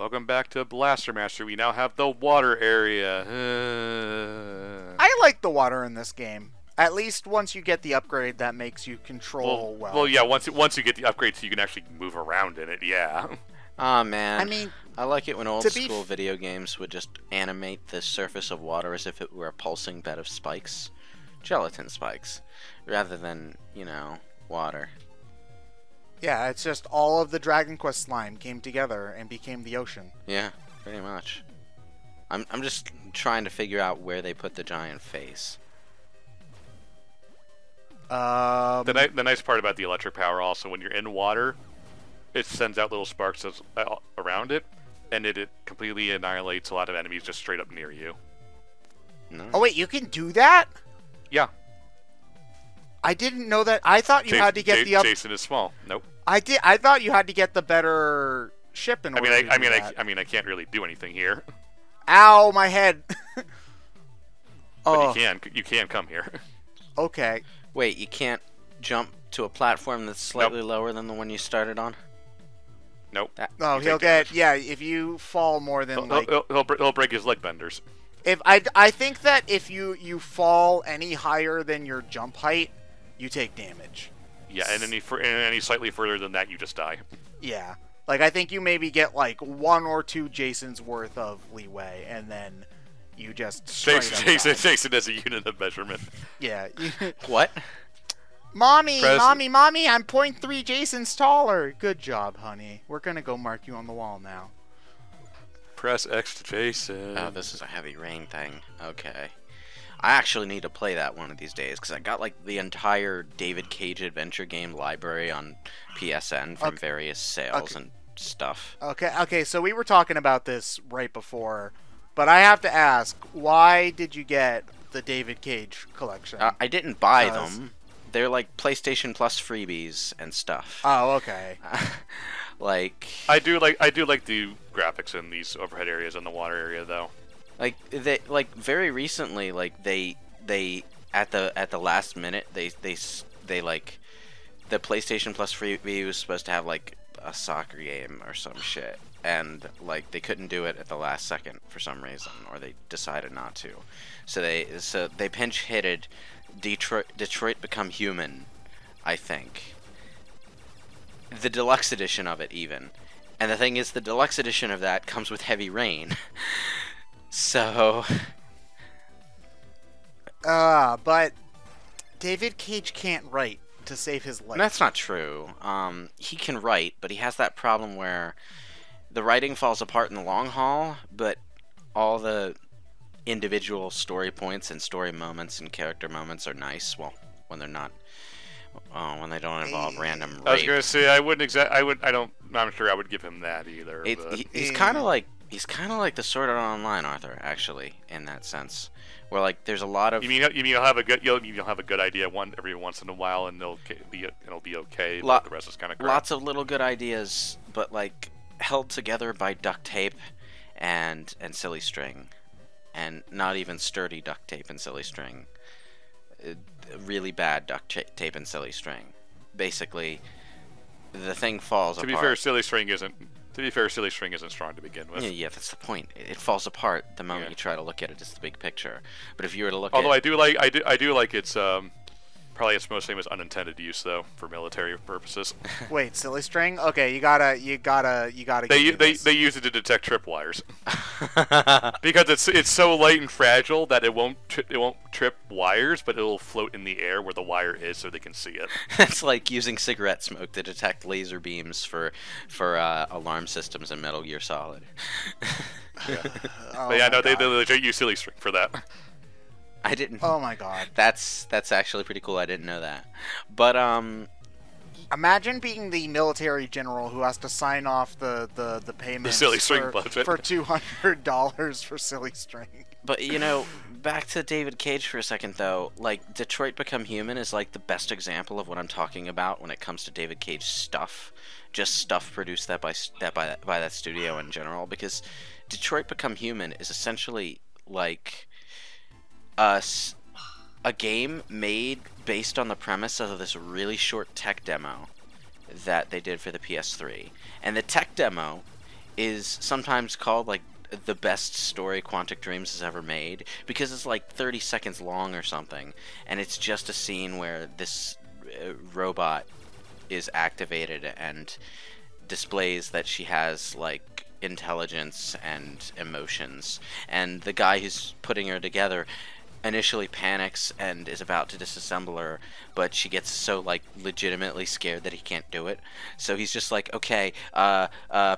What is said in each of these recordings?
Welcome back to Blaster Master. We now have the water area. I like the water in this game. At least once you get the upgrade that makes you control well. Well, yeah. Once you get the upgrade, so you can actually move around in it. Yeah. Aw, man. I mean, I like it when old school video games would just animate the surface of water as if it were a pulsing bed of spikes. Gelatin spikes. Rather than, you know, water. Yeah, it's just all of the Dragon Quest slime came together and became the ocean. Yeah, pretty much. I'm just trying to figure out where they put the giant face. The nice part about the electric power also, when you're in water, it sends out little sparks around it, and it completely annihilates a lot of enemies just straight up near you. No. Oh wait, you can do that? Yeah. I didn't know that. I thought you had to get the Jason is small. Nope. I thought you had to get the better ship in order to do that. I mean, I can't really do anything here. Ow, my head. But you can come here. Okay. Wait, you can't jump to a platform that's slightly lower than the one you started on? Nope. No, he'll get if you fall more than he'll break his leg benders. If I think that if you fall any higher than your jump height, you take damage. Yeah, and any slightly further than that, you just die. Yeah. Like, I think you maybe get, like, 1 or 2 Jasons worth of leeway, and then you just Jason as a unit of measurement. Yeah. What? Mommy, I'm 0.3 Jasons taller. Good job, honey. We're gonna go mark you on the wall now. Press X to Jason. Oh, this is a heavy rain thing. Okay. I actually need to play that one of these days, because I got, like, the entire David Cage adventure game library on PSN from various sales and stuff. Okay, so we were talking about this right before, but I have to ask, why did you get the David Cage collection? I didn't buy them. They're, like, PlayStation Plus freebies and stuff. Oh, okay. Like... I do like the graphics in these overhead areas and the water area, though. Like very recently, like they at the last minute they like the PlayStation Plus freebie was supposed to have like a soccer game or some shit, and like they couldn't do it at the last second for some reason, or they decided not to. So they pinch hitted Detroit Become Human, I think. The deluxe edition of it even, and the thing is, the deluxe edition of that comes with heavy rain. So, but David Cage can't write to save his life. That's not true. He can write, but he has that problem where the writing falls apart in the long haul, but all the individual story points and story moments and character moments are nice. Well, when they're not, when they don't involve random rape. I was gonna say I'm not sure I would give him that either. He's kind of like. He's kind of like the Sword Art Online Arthur, actually, in that sense, where like there's a lot of. You mean you'll have a good idea every once in a while, and it'll be okay. But the rest is kind of crap. Lots of little good ideas, but like held together by duct tape and silly string, and not even sturdy duct tape and silly string. Really bad duct tape and silly string. Basically, the thing falls apart. To be fair, silly string isn't strong to begin with. Yeah, that's the point. It falls apart the moment you try to look at it as the big picture. But if you were to look Although I do like its probably its most famous unintended use though for military purposes. Wait, silly string? Okay, you gotta. They use it to detect tripwires because it's so light and fragile that it won't trip wires, but it'll float in the air where the wire is, so they can see it. It's like using cigarette smoke to detect laser beams for alarm systems in Metal Gear Solid. Yeah. But yeah, no, they legit use silly string for that. I didn't. Oh my god. That's actually pretty cool. I didn't know that. But imagine being the military general who has to sign off the payments silly string budget for $200 for silly string. But you know, back to David Cage for a second though. Like Detroit Become Human is like the best example of what I'm talking about when it comes to David Cage stuff. Just stuff produced by that studio in general, because Detroit Become Human is essentially like a game made based on the premise of this really short tech demo that they did for the PS3. And the tech demo is sometimes called like the best story Quantic Dreams has ever made, because it's like 30 seconds long or something, and it's just a scene where this robot is activated and displays that she has like intelligence and emotions, and the guy who's putting her together initially panics and is about to disassemble her, but she gets so like legitimately scared that he can't do it. So he's just like, okay,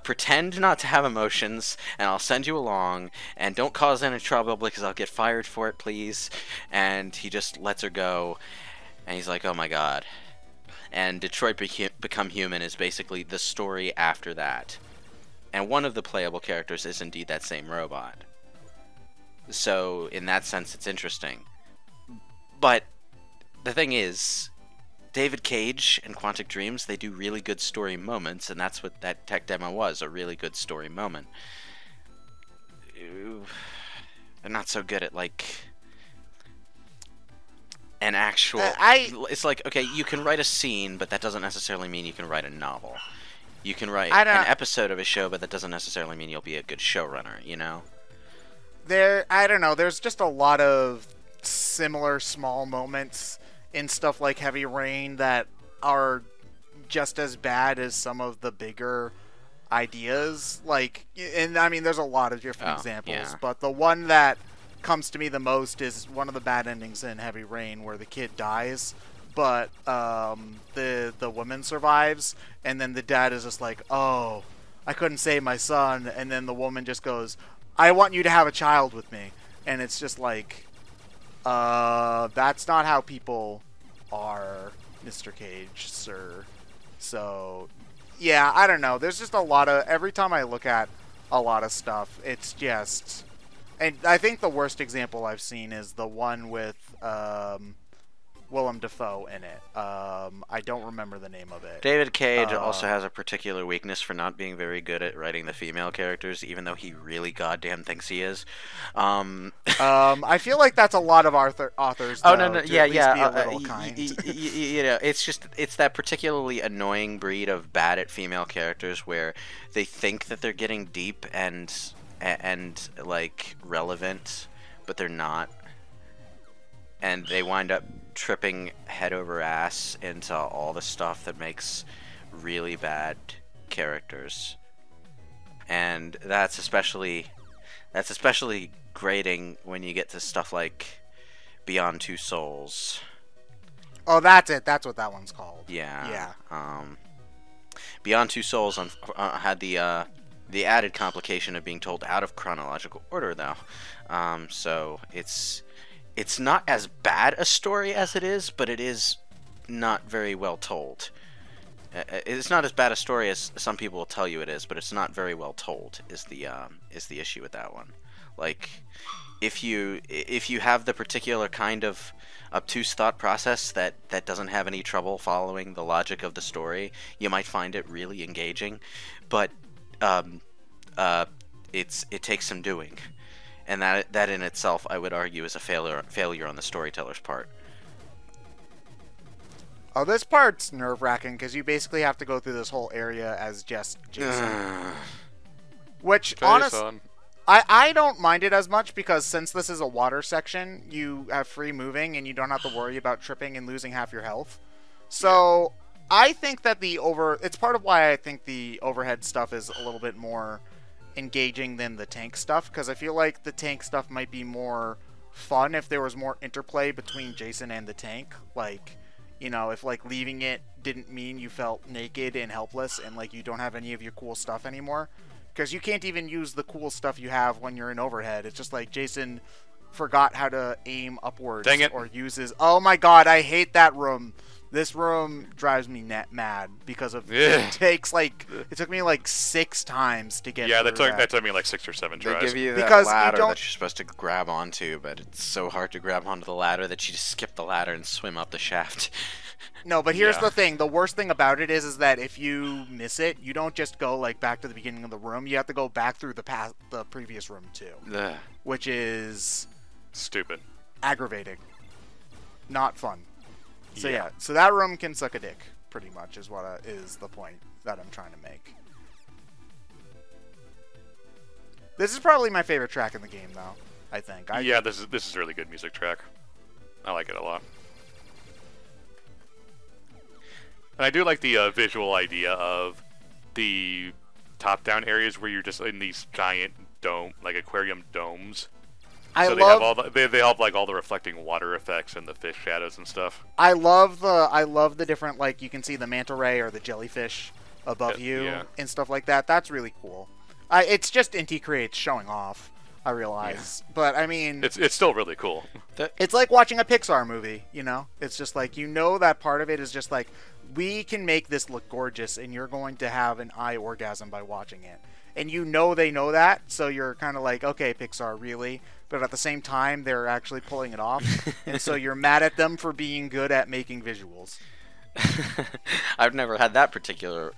pretend not to have emotions, and I'll send you along, and don't cause any trouble because I'll get fired for it, please. And he just lets her go, and he's like, oh my god. And Detroit Become Human is basically the story after that, and one of the playable characters is indeed that same robot. So, in that sense, it's interesting. But the thing is, David Cage and Quantic Dreams, they do really good story moments, and that's what that tech demo was, a really good story moment. They're not so good at, like, an actual... It's like, okay, you can write a scene, but that doesn't necessarily mean you can write a novel. You can write an episode of a show, but that doesn't necessarily mean you'll be a good showrunner, you know? I don't know, there's just a lot of similar small moments in stuff like Heavy Rain that are just as bad as some of the bigger ideas. Like, and I mean, there's a lot of different examples, but the one that comes to me the most is one of the bad endings in Heavy Rain where the kid dies, but the woman survives, and then the dad is just like, oh, I couldn't save my son, and then the woman just goes, I want you to have a child with me. And it's just like, that's not how people are, Mr. Cage, sir. So, yeah, I don't know. There's just a lot of, every time I look at a lot of stuff, it's just, and I think the worst example I've seen is the one with, Willem Dafoe in it. I don't remember the name of it. David Cage also has a particular weakness for not being very good at writing the female characters, even though he really goddamn thinks he is. I feel like that's a lot of authors. Oh, though, no, to yeah, at least yeah. be a little kind. You know, it's that particularly annoying breed of bad at female characters where they think that they're getting deep and like relevant, but they're not, and they wind up tripping head over ass into all the stuff that makes really bad characters. And that's especially grating when you get to stuff like Beyond Two Souls. Oh, that's it. That's what that one's called. Yeah. Beyond Two Souls had the added complication of being told out of chronological order, though. So it's not as bad a story as it is, but it is not very well told. It's not as bad a story as some people will tell you it is, but it's not very well told. Is the issue with that one? Like, if you have the particular kind of obtuse thought process that doesn't have any trouble following the logic of the story, you might find it really engaging. But it takes some doing. And that in itself, I would argue, is a failure on the storyteller's part. Oh, this part's nerve-wracking because you basically have to go through this whole area as just Jason. Which, honestly, I don't mind it as much because since this is a water section, you have free moving and you don't have to worry about tripping and losing half your health. So, I think that it's part of why I think the overhead stuff is a little bit more engaging than the tank stuff, because I feel like the tank stuff might be more fun if there was more interplay between Jason and the tank. Like, you know, if like leaving it didn't mean you felt naked and helpless and like you don't have any of your cool stuff anymore, because you can't even use the cool stuff you have when you're in overhead. It's just like Jason forgot how to aim upwards. Dang it. Or uses, oh my god, I hate that room. This room drives me mad because of it took me like 6 times to get through that took me like 6 or 7 tries. They give you that because ladder that you're supposed to grab onto, but it's so hard to grab onto the ladder that you just skip the ladder and swim up the shaft. No, but here's the thing. The worst thing about it is that if you miss it, you don't just go like back to the beginning of the room. You have to go back through the previous room too. Ugh. Which is stupid. Aggravating. Not fun. So yeah, so that room can suck a dick, pretty much, is the point that I'm trying to make. This is probably my favorite track in the game, though. I think. Yeah, this is a really good music track. I like it a lot. And I do like the visual idea of the top-down areas where you're just in these giant aquarium domes. So they have like all the reflecting water effects and the fish shadows and stuff. I love the different, like, you can see the manta ray or the jellyfish above you and stuff like that. That's really cool. It's just Inti Creates showing off, I realize. Yeah. But I mean, it's still really cool. It's like watching a Pixar movie, you know? It's just like, you know, that part of it is just like, we can make this look gorgeous and you're going to have an eye orgasm by watching it. And you know they know that, so you're kind of like, okay, Pixar, really? But at the same time, they're actually pulling it off. And so you're mad at them for being good at making visuals. I've never had that particular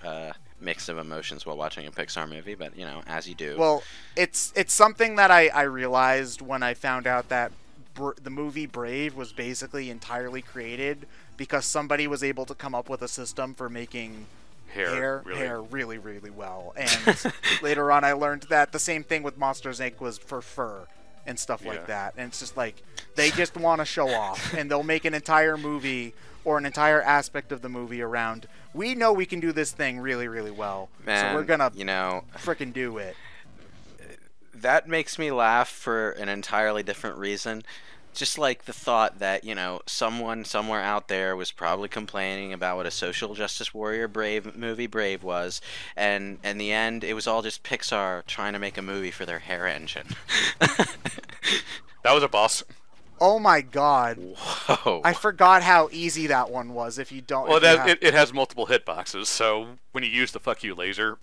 mix of emotions while watching a Pixar movie, but, you know, as you do. Well, it's something that I realized when I found out that the movie Brave was basically entirely created because somebody was able to come up with a system for making hair really, really well. And later on I learned that the same thing with Monsters, Inc. was for fur and stuff like that. And it's just like, they just want to show off, and they'll make an entire movie or an entire aspect of the movie around, we know we can do this thing really, really well. Man, so we're gonna, you know, frickin' do it. That makes me laugh for an entirely different reason. Just like the thought that, you know, someone somewhere out there was probably complaining about what a social justice warrior movie Brave was, and in the end, it was all just Pixar trying to make a movie for their hair engine. That was a boss. Oh my god. Whoa. I forgot how easy that one was if you don't... Well, it has multiple hitboxes, so when you use the fuck you laser,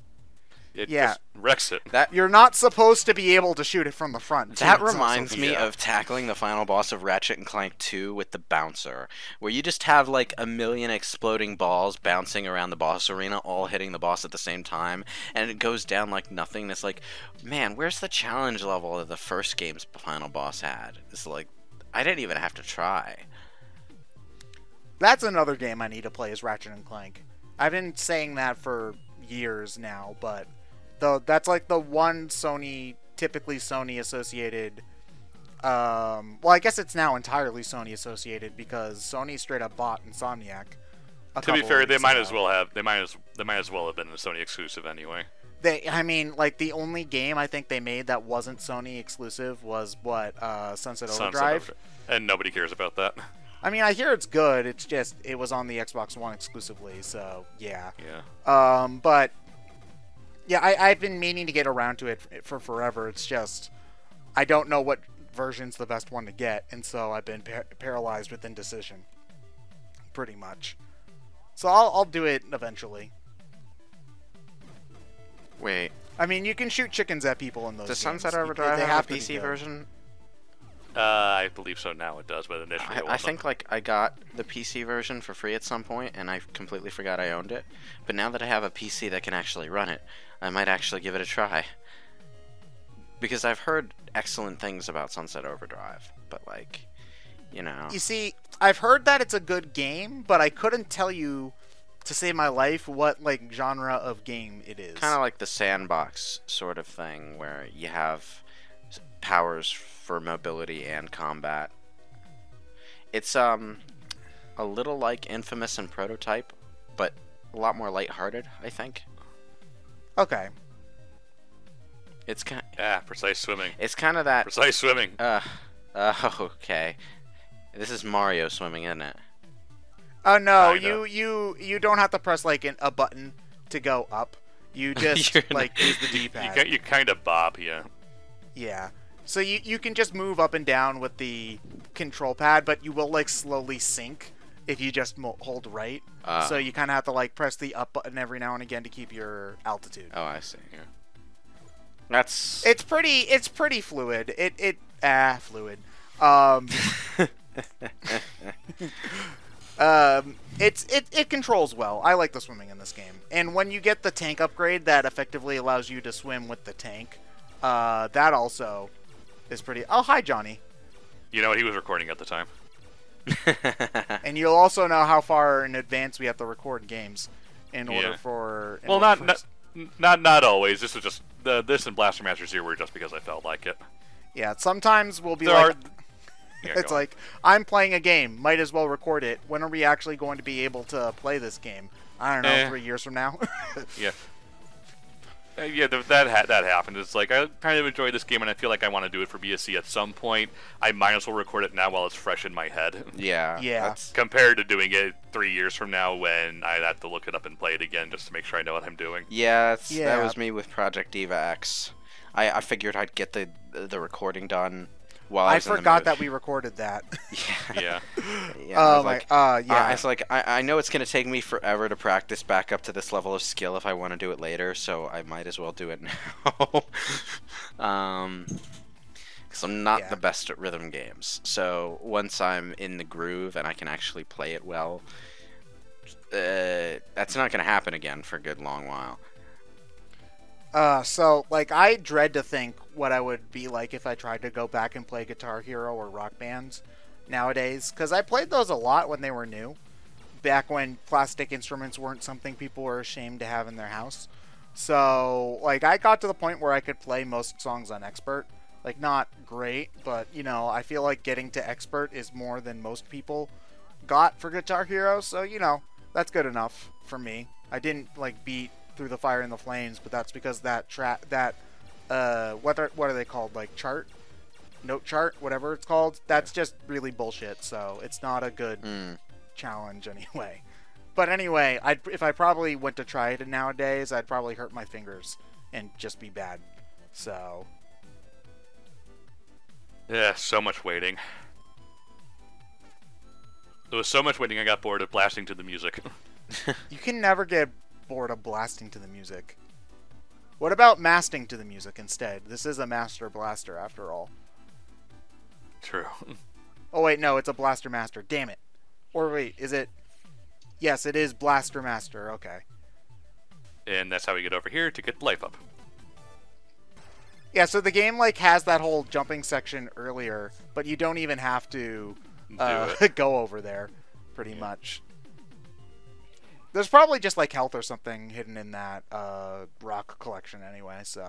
it just wrecks it. You're not supposed to be able to shoot it from the front. That reminds me of tackling the final boss of Ratchet and Clank 2 with the bouncer, where you just have like a million exploding balls bouncing around the boss arena, all hitting the boss at the same time, and it goes down like nothing. It's like, man, where's the challenge level that the first game's final boss had? It's like, I didn't even have to try. That's another game I need to play, is Ratchet and Clank. I've been saying that for years now, but that's like the one typically Sony associated. Well, I guess it's now entirely Sony associated because Sony straight up bought Insomniac. To be fair, they might as well have been a Sony exclusive anyway. I mean, like, the only game I think they made that wasn't Sony exclusive was Sunset Overdrive. And nobody cares about that. I mean, I hear it's good. It's just it was on the Xbox One exclusively, so yeah. Yeah. But yeah, I've been meaning to get around to it for forever. It's just I don't know what version's the best one to get, and so I've been paralyzed with indecision, pretty much. So I'll do it eventually. Wait. I mean, you can shoot chickens at people in those Does games. Sunset Overdrive have a PC version? I believe so now. It does, but initially it wasn't. I think like I got the PC version for free at some point, and I completely forgot I owned it. But now that I have a PC that can actually run it, I might actually give it a try. Because I've heard excellent things about Sunset Overdrive, but like, you know. You see, I've heard that it's a good game, but I couldn't tell you, to save my life, what like genre of game it is. Kind of like the sandbox sort of thing, where you have powers for mobility and combat. It's a little like Infamous and Prototype, but a lot more lighthearted, I think. Okay. It's kind. Precise swimming. It's kind of that. Precise swimming. Okay. This is Mario swimming, isn't it? Oh no, you don't have to press like a button to go up. You just like use the D-pad. You kind of bob, yeah. Yeah. So you can just move up and down with the control pad, but you will like slowly sink if you just hold right. So you kind of have to like press the up button every now and again to keep your altitude. Oh, I see. Yeah. That's. It's pretty fluid. Fluid. It controls well. I like the swimming in this game. And when you get the tank upgrade that effectively allows you to swim with the tank, that also is pretty... Oh, hi, Johnny. You know what? He was recording at the time. And you'll also know how far in advance we have to record games in order for... Well, not always. This this and Blaster Master Zero were just because I felt like it. Yeah, sometimes we'll be There like, Yeah, it's go on. like, I'm playing a game, might as well record it. When are we actually going to be able to play this game? I don't know, 3 years from now. Yeah. Yeah, that happened. It's like, I kind of enjoy this game, and I feel like I want to do it for BSC at some point. I might as well record it now while it's fresh in my head. Yeah. Yeah. That's, Compared to doing it 3 years from now when I'd have to look it up and play it again just to make sure I know what I'm doing. yeah, that Yeah. was me with Project Diva X. I figured I'd get the recording done while I I was in the forgot mood. that we recorded that. Yeah. Yeah. Yeah, I Oh was my, like, yeah. it's like I know it's gonna take me forever to practice back up to this level of skill if I want to do it later, so I might as well do it now. Because I'm not Yeah. the best at rhythm games. So once I'm in the groove and I can actually play it well, that's not gonna happen again for a good long while. So, like, I dread to think what I would be like if I tried to go back and play Guitar Hero or Rock Bands nowadays, because I played those a lot when they were new, back when plastic instruments weren't something people were ashamed to have in their house. So, like, I got to the point where I could play most songs on Expert. Like, not great, but, you know, I feel like getting to Expert is more than most people got for Guitar Hero, so, you know, that's good enough for me. I didn't, like, beat Through the Fire and the Flames, but that's because that what are they called, like note chart, whatever it's called, that's just really bullshit, so it's not a good challenge anyway. But anyway, if I probably went to try it nowadays, I'd probably hurt my fingers and just be bad. So Yeah, so much waiting. There was so much waiting I got bored of blasting to the music. you can never get bored of blasting to the music. What about masting to the music instead? This is a Master Blaster after all. True. Oh wait, no, it's a Blaster Master. Damn it. Or wait, is it? Yes, it is Blaster Master. Okay. And that's how we get over here to get life up. Yeah, so the game like has that whole jumping section earlier, but you don't even have to go over there, pretty much. There's probably just like health or something hidden in that rock collection anyway, so.